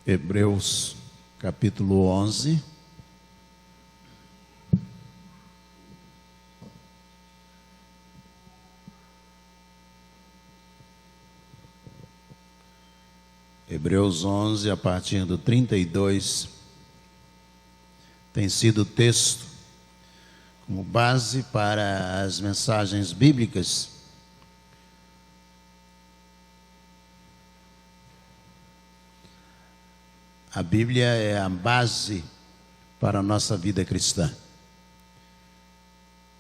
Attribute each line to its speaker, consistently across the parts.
Speaker 1: Hebreus capítulo 11. Hebreus 11, a partir do 32, tem sido o texto como base para as mensagens bíblicas. A Bíblia é a base para a nossa vida cristã.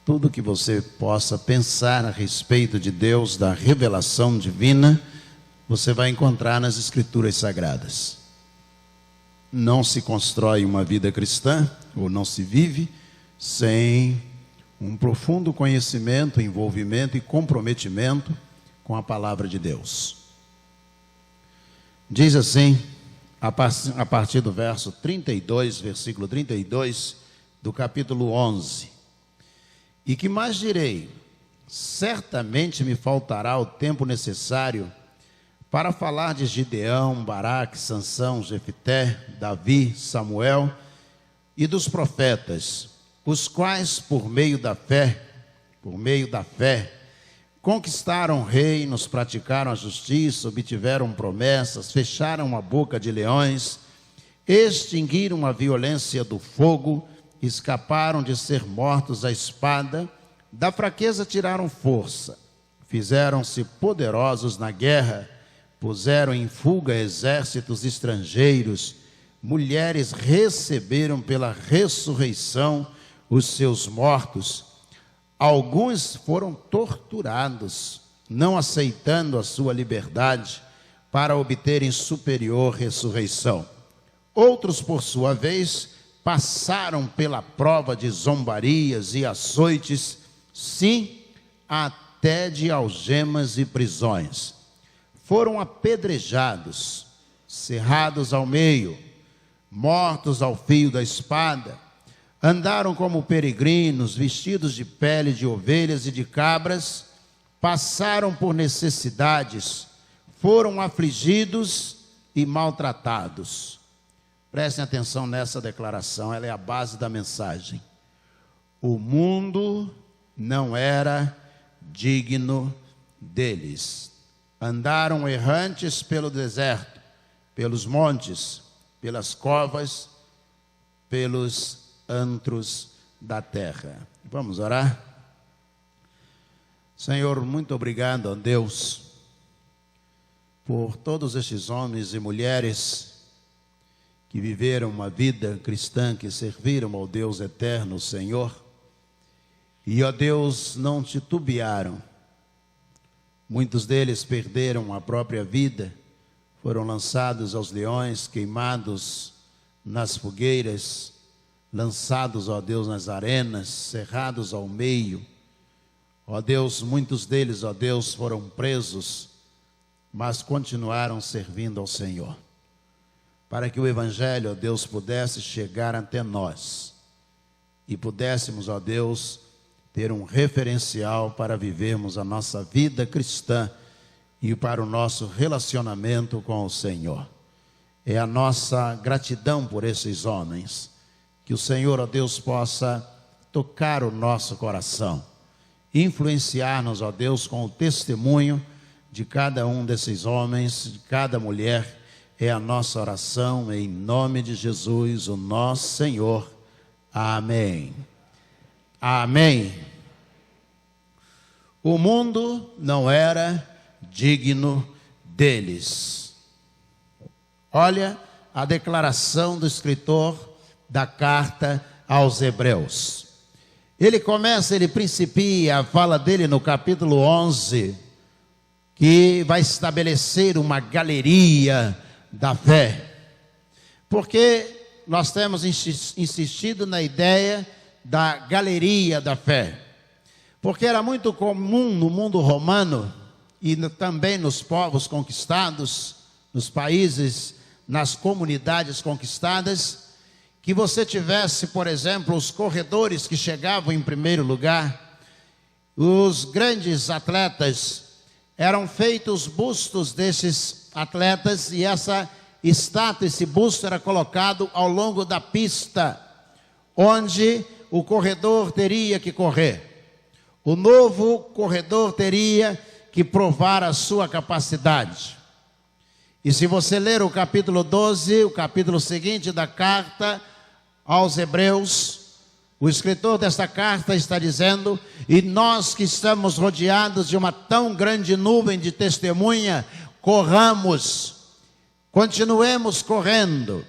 Speaker 1: Tudo que você possa pensar a respeito de Deus, da revelação divina, você vai encontrar nas Escrituras Sagradas. Não se constrói uma vida cristã, ou não se vive, sem um profundo conhecimento, envolvimento e comprometimento com a palavra de Deus. Diz assim, a partir do verso 32, versículo 32, do capítulo 11. E que mais direi? Certamente me faltará o tempo necessário para falar de Gideão, Baraque, Sansão, Jefité, Davi, Samuel e dos profetas, os quais por meio da fé, conquistaram reinos, praticaram a justiça, obtiveram promessas, fecharam a boca de leões, extinguiram a violência do fogo, escaparam de ser mortos à espada, da fraqueza tiraram força, fizeram-se poderosos na guerra, puseram em fuga exércitos estrangeiros, mulheres receberam pela ressurreição os seus mortos. Alguns foram torturados, não aceitando a sua liberdade, para obterem superior ressurreição. Outros, por sua vez, passaram pela prova de zombarias e açoites, sim, até de algemas e prisões. Foram apedrejados, cerrados ao meio, mortos ao fio da espada. Andaram como peregrinos, vestidos de pele de ovelhas e de cabras, passaram por necessidades, foram afligidos e maltratados. Prestem atenção nessa declaração, ela é a base da mensagem. O mundo não era digno deles. Andaram errantes pelo deserto, pelos montes, pelas covas, pelos antros da terra. Vamos orar? Senhor, muito obrigado a Deus por todos estes homens e mulheres que viveram uma vida cristã, que serviram ao Deus eterno, Senhor, e, ó Deus, não titubearam. Muitos deles perderam a própria vida, foram lançados aos leões, queimados nas fogueiras, lançados, ó Deus, nas arenas, cerrados ao meio. Ó Deus, muitos deles, ó Deus, foram presos, mas continuaram servindo ao Senhor. Para que o Evangelho, ó Deus, pudesse chegar até nós e pudéssemos, ó Deus, ter um referencial para vivermos a nossa vida cristã e para o nosso relacionamento com o Senhor. É a nossa gratidão por esses homens. Que o Senhor, ó Deus, possa tocar o nosso coração, influenciar-nos, ó Deus, com o testemunho de cada um desses homens, de cada mulher. É a nossa oração em nome de Jesus, o nosso Senhor. Amém. Amém. O mundo não era digno deles. Olha a declaração do escritor da carta aos Hebreus. Ele principia a fala dele no capítulo 11, que vai estabelecer uma galeria da fé. Porque nós temos insistido na ideia da galeria da fé. Porque era muito comum no mundo romano e também nos povos conquistados, nos países, nas comunidades conquistadas, que você tivesse, por exemplo, os corredores que chegavam em primeiro lugar. Os grandes atletas, eram feitos bustos desses atletas, e essa estátua, esse busto era colocado ao longo da pista, onde o corredor teria que correr. O novo corredor teria que provar a sua capacidade. E se você ler o capítulo 12, o capítulo seguinte da carta aos Hebreus, o escritor desta carta está dizendo: e nós que estamos rodeados de uma tão grande nuvem de testemunha, corramos, continuemos correndo.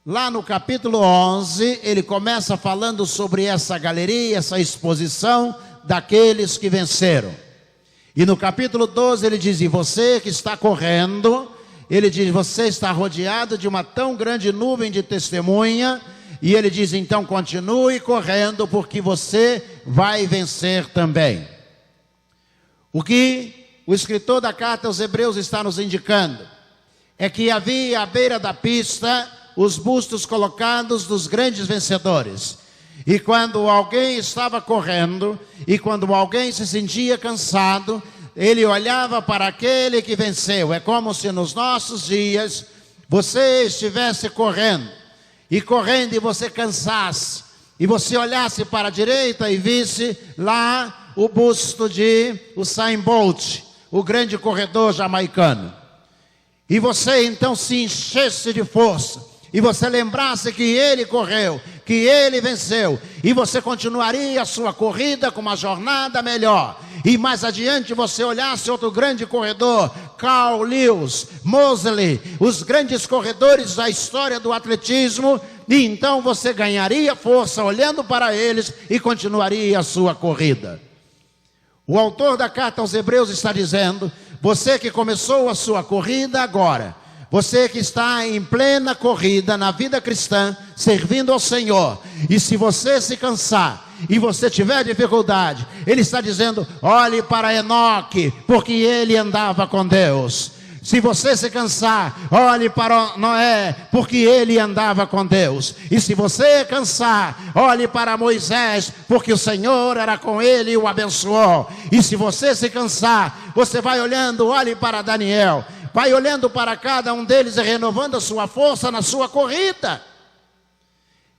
Speaker 1: Lá no capítulo 11, ele começa falando sobre essa galeria, essa exposição daqueles que venceram. E no capítulo 12 ele diz: e você que está correndo, ele diz, você está rodeado de uma tão grande nuvem de testemunha. E ele diz, então continue correndo, porque você vai vencer também. O que o escritor da carta aos Hebreus está nos indicando é que havia à beira da pista os bustos colocados dos grandes vencedores. E quando alguém estava correndo, e quando alguém se sentia cansado, ele olhava para aquele que venceu. É como se nos nossos dias você estivesse correndo, e você cansasse, e você olhasse para a direita e visse lá o busto de Usain Bolt, o grande corredor jamaicano. E você então se enchesse de força, e você lembrasse que ele correu, que ele venceu, e você continuaria a sua corrida com uma jornada melhor. E mais adiante você olhasse outro grande corredor, Carl Lewis, Mosley, os grandes corredores da história do atletismo, e então você ganharia força olhando para eles e continuaria a sua corrida. O autor da carta aos Hebreus está dizendo: você que começou a sua corrida agora, você que está em plena corrida na vida cristã, servindo ao Senhor, e se você se cansar e você tiver dificuldade, ele está dizendo: olhe para Enoque, porque ele andava com Deus. Se você se cansar, olhe para Noé, porque ele andava com Deus. E se você cansar, olhe para Moisés, porque o Senhor era com ele e o abençoou. E se você se cansar, você vai olhando, olhe para Daniel, vai olhando para cada um deles e renovando a sua força na sua corrida.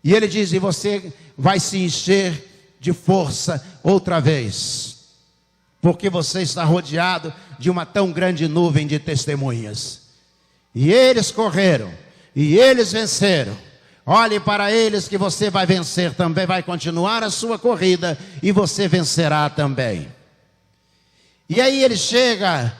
Speaker 1: E ele diz: e você vai se encher de força outra vez, porque você está rodeado de uma tão grande nuvem de testemunhas. E eles correram, e eles venceram. Olhe para eles que você vai vencer também, vai continuar a sua corrida, e você vencerá também. E aí ele chega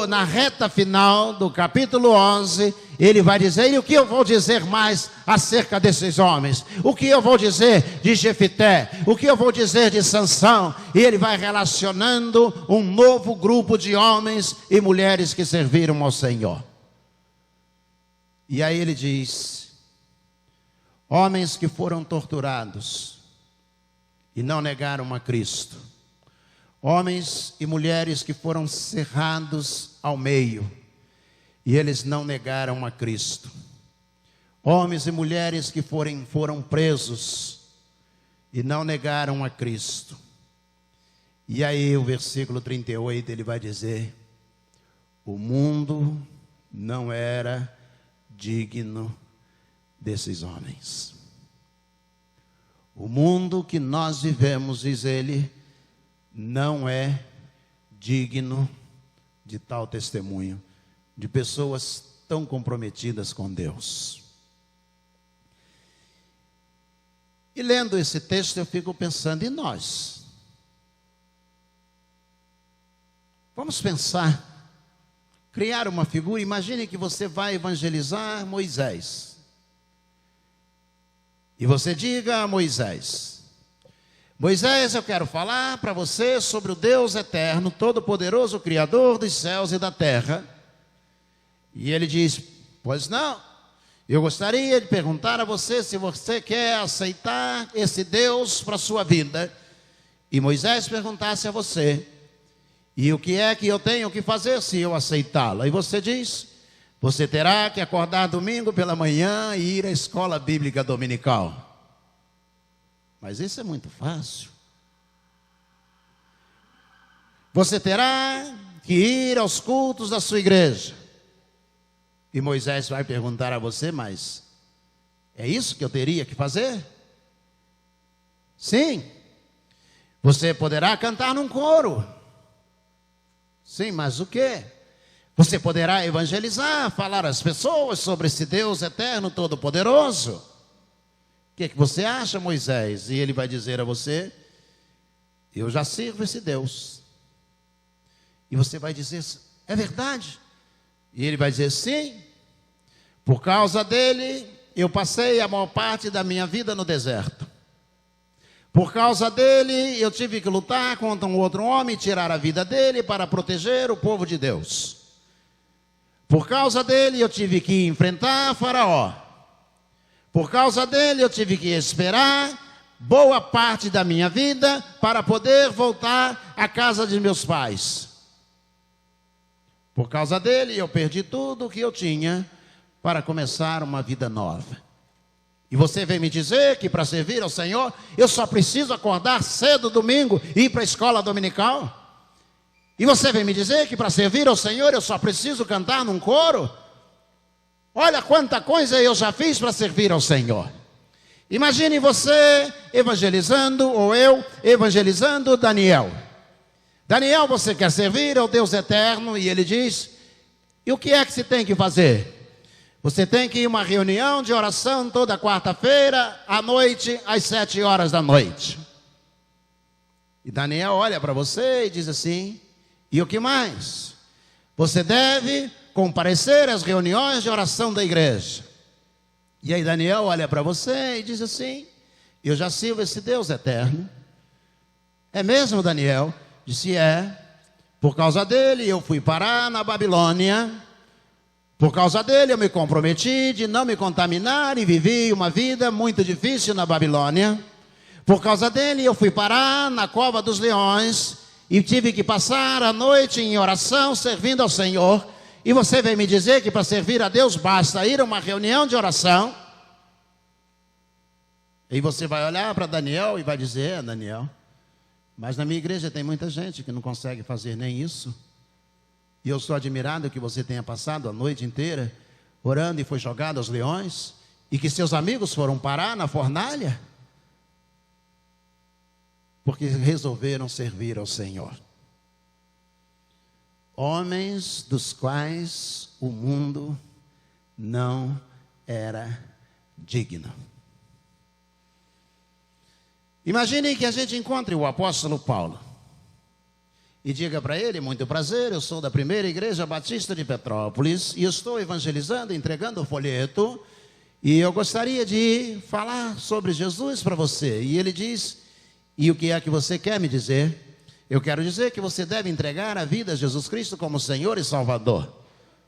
Speaker 1: na reta final do capítulo 11, ele vai dizer: e o que eu vou dizer mais acerca desses homens? O que eu vou dizer de Jefité? O que eu vou dizer de Sansão? E ele vai relacionando um novo grupo de homens e mulheres que serviram ao Senhor. E aí ele diz: homens que foram torturados e não negaram a Cristo. Homens e mulheres que foram cerrados ao meio, e eles não negaram a Cristo. Homens e mulheres que foram presos, e não negaram a Cristo. E aí o versículo 38, ele vai dizer: o mundo não era digno desses homens. O mundo que nós vivemos, diz ele, não é digno de tal testemunho, de pessoas tão comprometidas com Deus. E lendo esse texto eu fico pensando: e nós? Vamos pensar, criar uma figura. Imagine que você vai evangelizar Moisés, e você diga a Moisés: Moisés, eu quero falar para você sobre o Deus eterno, todo-poderoso, Criador dos céus e da terra. E ele diz: pois não, eu gostaria de perguntar a você se você quer aceitar esse Deus para a sua vida. E Moisés perguntasse a você: e o que é que eu tenho que fazer se eu aceitá-lo? E você diz: você terá que acordar domingo pela manhã e ir à escola bíblica dominical. Mas isso é muito fácil. Você terá que ir aos cultos da sua igreja. E Moisés vai perguntar a você, mas é isso que eu teria que fazer? Sim. Você poderá cantar num coro. Sim, mas o quê? Você poderá evangelizar, falar às pessoas sobre esse Deus eterno, todo-poderoso. O que você acha, Moisés? E ele vai dizer a você, eu já sirvo esse Deus. E você vai dizer, é verdade? E ele vai dizer, sim. Por causa dele, eu passei a maior parte da minha vida no deserto. Por causa dele, eu tive que lutar contra um outro homem, tirar a vida dele para proteger o povo de Deus. Por causa dele, eu tive que enfrentar Faraó. Por causa dele, eu tive que esperar boa parte da minha vida para poder voltar à casa de meus pais. Por causa dele, eu perdi tudo o que eu tinha para começar uma vida nova. E você vem me dizer que para servir ao Senhor, eu só preciso acordar cedo domingo e ir para a escola dominical? E você vem me dizer que para servir ao Senhor, eu só preciso cantar num coro? Olha quanta coisa eu já fiz para servir ao Senhor. Imagine você evangelizando, ou eu evangelizando Daniel. Daniel, você quer servir ao Deus eterno? E ele diz, e o que é que se tem que fazer? Você tem que ir a uma reunião de oração toda quarta-feira, à noite, às 7 horas da noite. E Daniel olha para você e diz assim, e o que mais? Você deve comparecer às reuniões de oração da igreja. E aí Daniel olha para você e diz assim, eu já sirvo esse Deus eterno. É mesmo, Daniel? Disse, é. Por causa dele eu fui parar na Babilônia. Por causa dele eu me comprometi de não me contaminar e vivi uma vida muito difícil na Babilônia. Por causa dele eu fui parar na cova dos leões e tive que passar a noite em oração servindo ao Senhor. E você vem me dizer que para servir a Deus basta ir a uma reunião de oração? E você vai olhar para Daniel e vai dizer, Daniel, mas na minha igreja tem muita gente que não consegue fazer nem isso. E eu estou admirado que você tenha passado a noite inteira orando e foi jogado aos leões, e que seus amigos foram parar na fornalha, porque resolveram servir ao Senhor. Homens dos quais o mundo não era digno. Imaginem que a gente encontre o apóstolo Paulo e diga para ele, muito prazer, eu sou da primeira igreja batista de Petrópolis e estou evangelizando, entregando o folheto e eu gostaria de falar sobre Jesus para você. E ele diz, e o que é que você quer me dizer? Eu quero dizer que você deve entregar a vida a Jesus Cristo como Senhor e Salvador.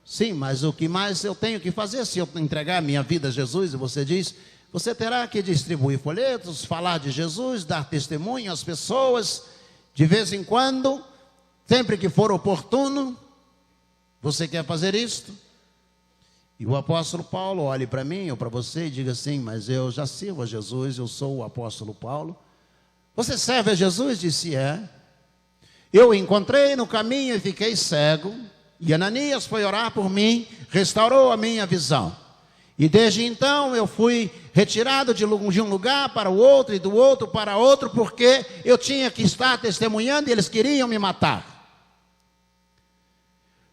Speaker 1: Sim, mas o que mais eu tenho que fazer se eu entregar a minha vida a Jesus? E você diz, você terá que distribuir folhetos, falar de Jesus, dar testemunho às pessoas, de vez em quando, sempre que for oportuno. Você quer fazer isto? E o apóstolo Paulo olhe para mim ou para você e diga assim, mas eu já sirvo a Jesus, eu sou o apóstolo Paulo. Você serve a Jesus? Disse, é. Eu o encontrei no caminho e fiquei cego, e Ananias foi orar por mim, restaurou a minha visão. E desde então eu fui retirado de um lugar para o outro e do outro para outro, porque eu tinha que estar testemunhando e eles queriam me matar.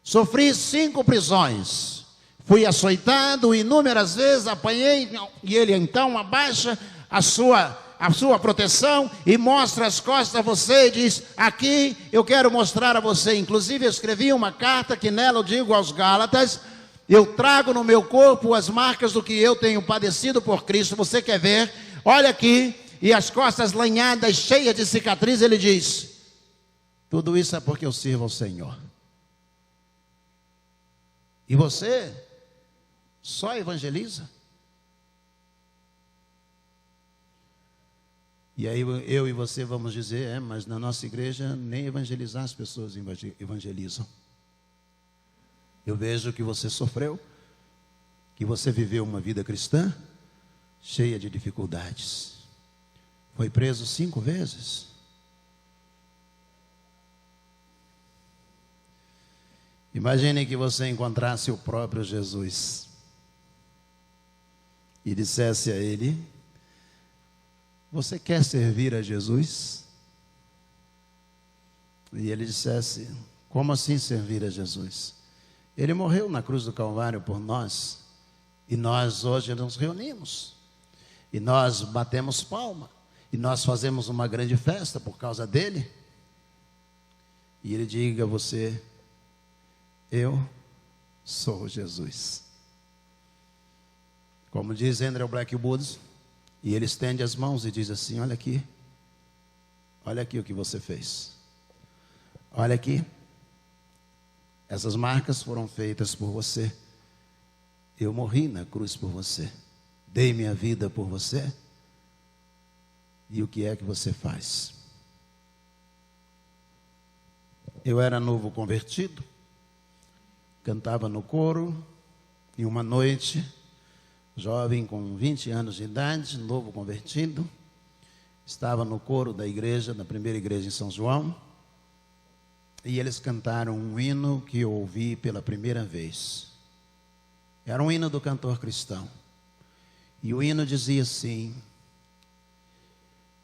Speaker 1: Sofri 5 prisões, fui açoitado inúmeras vezes, apanhei, e ele então abaixa a sua proteção e mostra as costas a você e diz, aqui eu quero mostrar a você. Inclusive eu escrevi uma carta que nela eu digo aos Gálatas, eu trago no meu corpo as marcas do que eu tenho padecido por Cristo. Você quer ver? Olha aqui, e as costas lanhadas, cheias de cicatriz. Ele diz, tudo isso é porque eu sirvo ao Senhor. E você só evangeliza? E aí eu e você vamos dizer, mas na nossa igreja nem evangelizar as pessoas evangelizam. Eu vejo que você sofreu, que você viveu uma vida cristã cheia de dificuldades. Foi preso 5 vezes. Imagine que você encontrasse o próprio Jesus e dissesse a ele: você quer servir a Jesus? E ele dissesse: como assim servir a Jesus? Ele morreu na cruz do Calvário por nós, e nós hoje nos reunimos, e nós batemos palma, e nós fazemos uma grande festa por causa dele. E ele diga a você: eu sou Jesus. Como diz Andrew Blackwood, e ele estende as mãos e diz assim: olha aqui o que você fez. Olha aqui, essas marcas foram feitas por você. Eu morri na cruz por você, dei minha vida por você. E o que é que você faz? Eu era novo convertido, cantava no coro, e uma noite, jovem com 20 anos de idade, novo convertido, estava no coro da igreja, da primeira igreja em São João, e eles cantaram um hino que eu ouvi pela primeira vez. Era um hino do cantor cristão, e o hino dizia assim: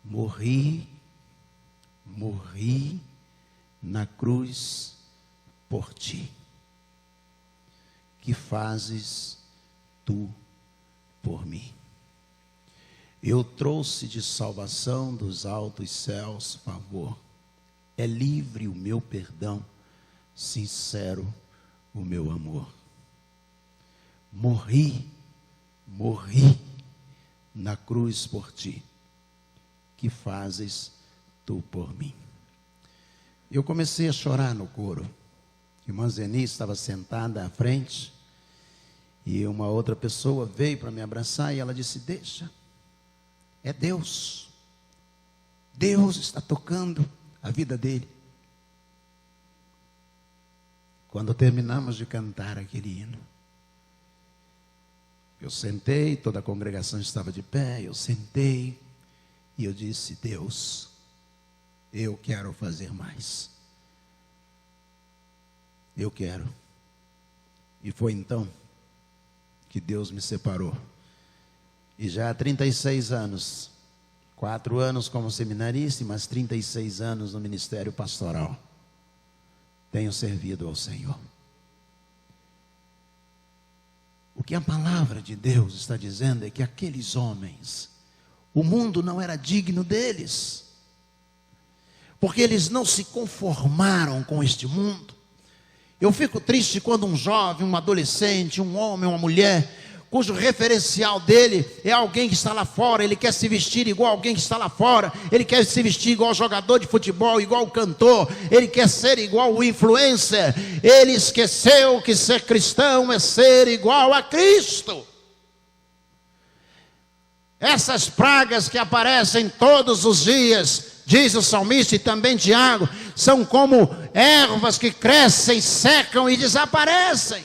Speaker 1: morri na cruz por ti. Que fazes tu por mim? Eu trouxe de salvação dos altos céus favor. É livre o meu perdão, sincero o meu amor. Morri na cruz por ti. Que fazes tu por mim? Eu comecei a chorar no coro. A irmã Zeni estava sentada à frente, e uma outra pessoa veio para me abraçar, e ela disse: deixa, é Deus. Deus está tocando a vida dele. Quando terminamos de cantar aquele hino, eu sentei, toda a congregação estava de pé, eu sentei, e eu disse: Deus, eu quero fazer mais. Eu quero. E foi então que Deus me separou. E já há 36 anos, 4 anos como seminarista, mas 36 anos no ministério pastoral, tenho servido ao Senhor. O que a palavra de Deus está dizendo é que aqueles homens, o mundo não era digno deles, porque eles não se conformaram com este mundo. Eu fico triste quando um jovem, um adolescente, um homem, uma mulher, cujo referencial dele é alguém que está lá fora, ele quer se vestir igual alguém que está lá fora, ele quer se vestir igual jogador de futebol, igual cantor, ele quer ser igual o influencer. Ele esqueceu que ser cristão é ser igual a Cristo. Essas pragas que aparecem todos os dias, diz o salmista e também Tiago, são como ervas que crescem, secam e desaparecem.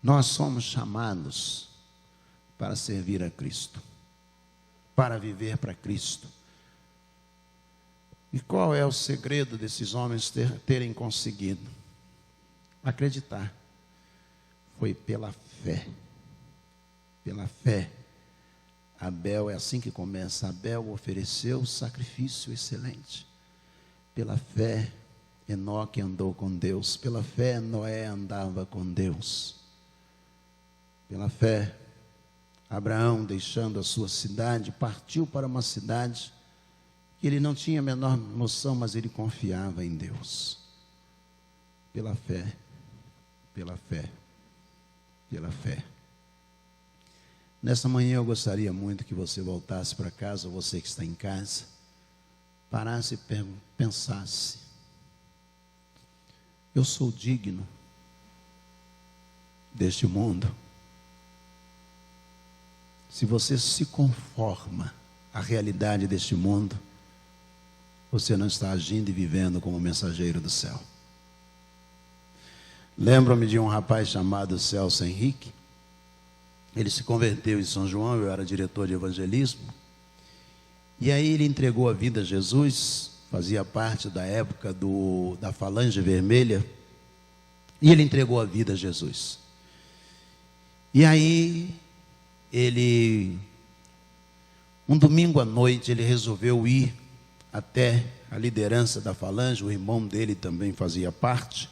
Speaker 1: Nós somos chamados para servir a Cristo, para viver para Cristo. E qual é o segredo desses homens terem conseguido? Acreditar. Foi pela fé. Pela fé. Abel, é assim que começa. Abel ofereceu sacrifício excelente. Pela fé, Enoque andou com Deus. Pela fé, Noé andava com Deus. Pela fé, Abraão, deixando a sua cidade, partiu para uma cidade que ele não tinha a menor noção, mas ele confiava em Deus. Pela fé, pela fé, pela fé. Nessa manhã eu gostaria muito que você voltasse para casa, você que está em casa, parasse e pensasse: eu sou digno deste mundo? Se você se conforma à realidade deste mundo, você não está agindo e vivendo como mensageiro do céu. Lembro-me de um rapaz chamado Celso Henrique. Ele se converteu em São João, eu era diretor de evangelismo. E aí ele entregou a vida a Jesus, fazia parte da época da Falange Vermelha, e ele entregou a vida a Jesus. E aí, um domingo à noite, ele resolveu ir até a liderança da Falange, o irmão dele também fazia parte.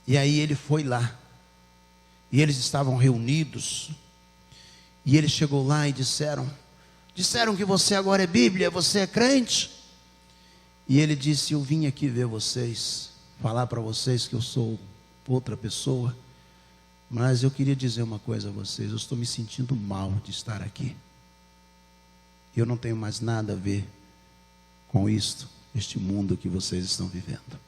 Speaker 1: E aí ele foi lá, e eles estavam reunidos, e ele chegou lá e disseram que você agora é Bíblia, você é crente? E ele disse: eu vim aqui ver vocês, falar para vocês que eu sou outra pessoa, mas eu queria dizer uma coisa a vocês, eu estou me sentindo mal de estar aqui. Eu não tenho mais nada a ver com este mundo que vocês estão vivendo.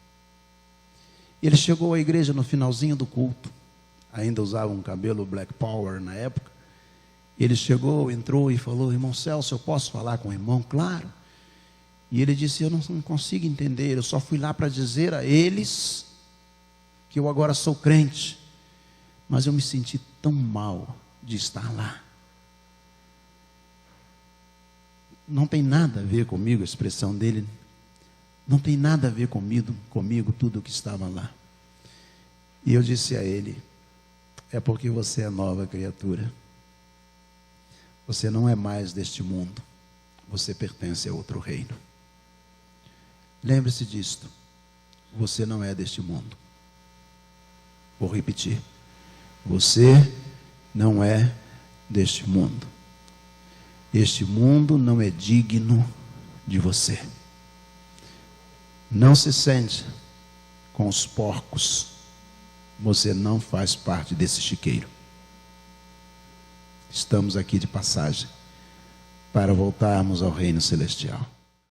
Speaker 1: Ele chegou à igreja no finalzinho do culto, ainda usava um cabelo Black Power na época. Ele chegou, entrou e falou: irmão Celso, eu posso falar com o irmão? Claro. E ele disse: eu não consigo entender, eu só fui lá para dizer a eles que eu agora sou crente, mas eu me senti tão mal de estar lá. Não tem nada a ver comigo, a expressão dele, não tem nada a ver comigo tudo o que estava lá. E eu disse a ele: é porque você é nova criatura. Você não é mais deste mundo. Você pertence a outro reino. Lembre-se disto. Você não é deste mundo. Vou repetir. Você não é deste mundo. Este mundo não é digno de você. Não se sente com os porcos. Você não faz parte desse chiqueiro. Estamos aqui de passagem para voltarmos ao reino celestial.